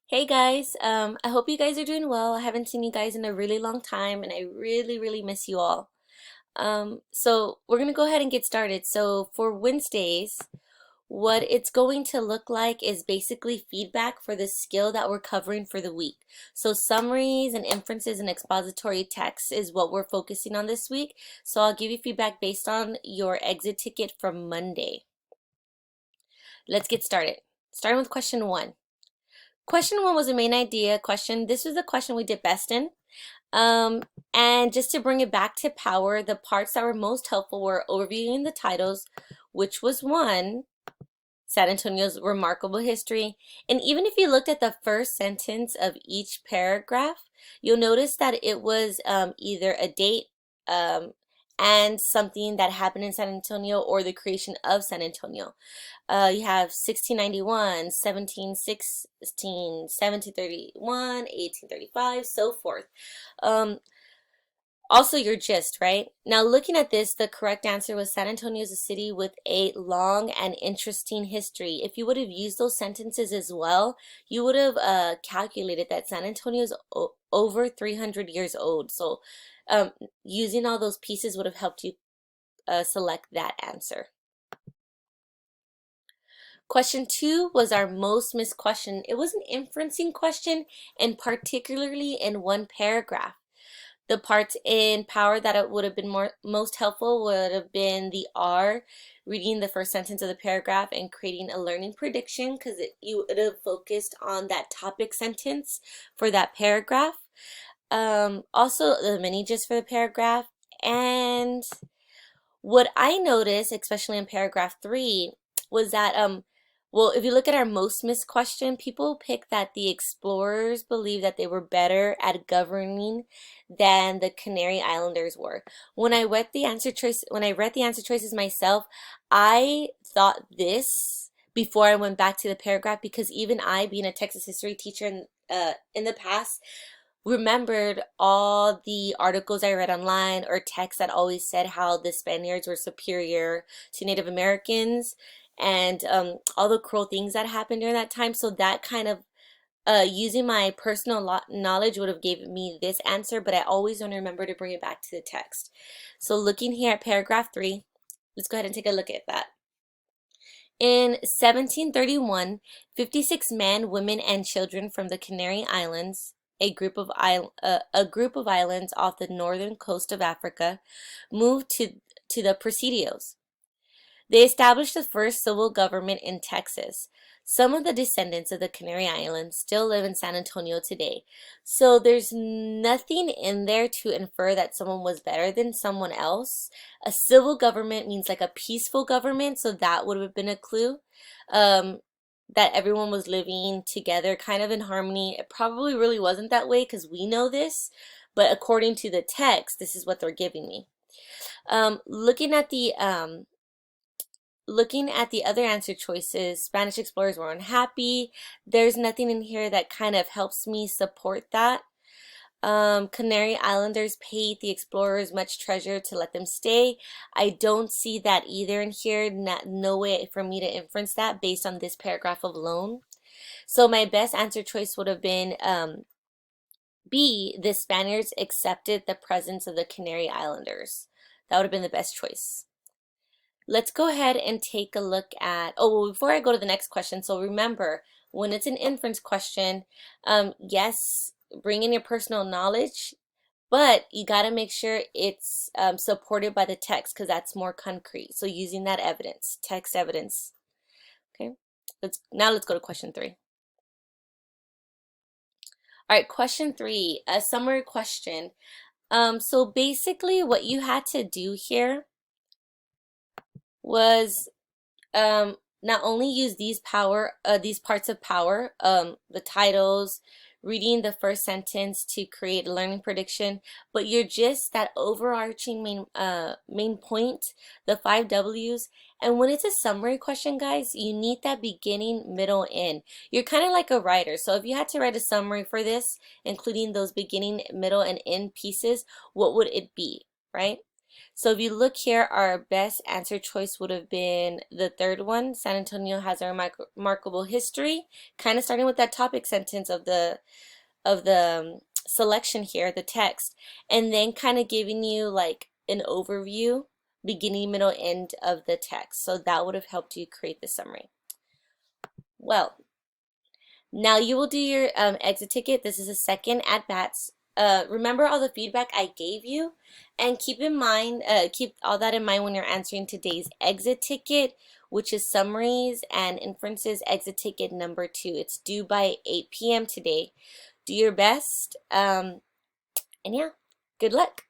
Hey guys, I hope you guys are doing well. I haven't seen you guys in a really long time and I really miss you all. So we're gonna go ahead and get started. So for Wednesdays, what it's going to look like is basically feedback for the skill that we're covering for the week. So summaries and inferences and expository text is what we're focusing on this week. So I'll give you feedback based on your exit ticket from Monday. Let's get started. Starting with question one. Question one was a main idea question. This was the question we did best in. Um, and just to bring it back to power, the parts that were most helpful were overviewing the titles, which was one, San Antonio's remarkable history. And even if you looked at the first sentence of each paragraph, you'll notice that it was either a date um, and something that happened in San Antonio or the creation of San Antonio. You have 1691, 1716, 1731, 1835, so forth. Um, Also your gist, right? Now looking at this, the correct answer was San Antonio is a city with a long and interesting history. If you would have used those sentences as well, you would have calculated that San Antonio is over 300 years old. So um, using all those pieces would have helped you select that answer. Question two was our most missed question. It was an inferencing question, and particularly in one paragraph. The parts in power that it would have been most helpful would have been the R, reading the first sentence of the paragraph and creating a learning prediction, because you would have focused on that topic sentence for that paragraph. Also the mini gist for the paragraph. And what I noticed, especially in paragraph three, was that well, if you look at our most missed question, people pick that the explorers believed that they were better at governing than the Canary Islanders were. When I read the answer choices myself, I thought this before I went back to the paragraph, because even I, being a Texas history teacher in the past, remembered all the articles I read online or texts that always said how the Spaniards were superior to Native Americans, and all the cruel things that happened during that time. So that kind of using my personal knowledge would have given me this answer, but I always want to remember to bring it back to the text. So looking here at paragraph three, let's go ahead and take a look at that. In 1731, 56 men, women, and children from the Canary Islands, a group of islands off the northern coast of Africa, moved to the Presidios. They established the first civil government in Texas. Some of the descendants of the Canary Islands still live in San Antonio today. So there's nothing in there to infer that someone was better than someone else. A civil government means like a peaceful government, so that would have been a clue. Um, that everyone was living together kind of in harmony. It probably really wasn't that way because we know this, but according to the text, this is what they're giving me. Um, looking at the um, Looking at the other answer choices, Spanish explorers were unhappy. There's nothing in here that kind of helps me support that. Canary Islanders paid the explorers much treasure to let them stay. I don't see that either in here. No way for me to inference that based on this paragraph alone. So my best answer choice would have been B, the Spaniards accepted the presence of the Canary Islanders. That would have been the best choice. Let's go ahead and take a look at, oh, well, before I go to the next question, so remember, when it's an inference question, yes, bring in your personal knowledge, but you got to make sure it's supported by the text, because that's more concrete. So using that evidence, text evidence. Okay, let's go to question three. All right, question three, a summary question. So basically what you had to do here was not only use these parts of power, the titles, reading the first sentence to create a learning prediction, but you're just that overarching main point, the 5 W's. And when it's a summary question, guys, you need that beginning, middle, end. You're kind of like a writer. So if you had to write a summary for this, including those beginning, middle, and end pieces, what would it be, right? So if you look here, our best answer choice would have been the third one. San Antonio has a remarkable history, kind of starting with that topic sentence of the selection here, the text, and then kind of giving you like an overview, beginning, middle, end of the text. So that would have helped you create the summary. Well, now you will do your exit ticket. This is a second at bats. Remember all the feedback I gave you, and keep in mind, keep all that in mind when you're answering today's exit ticket, which is Summaries and Inferences exit ticket number 2. It's due by 8 p.m. today. Do your best, and yeah, good luck.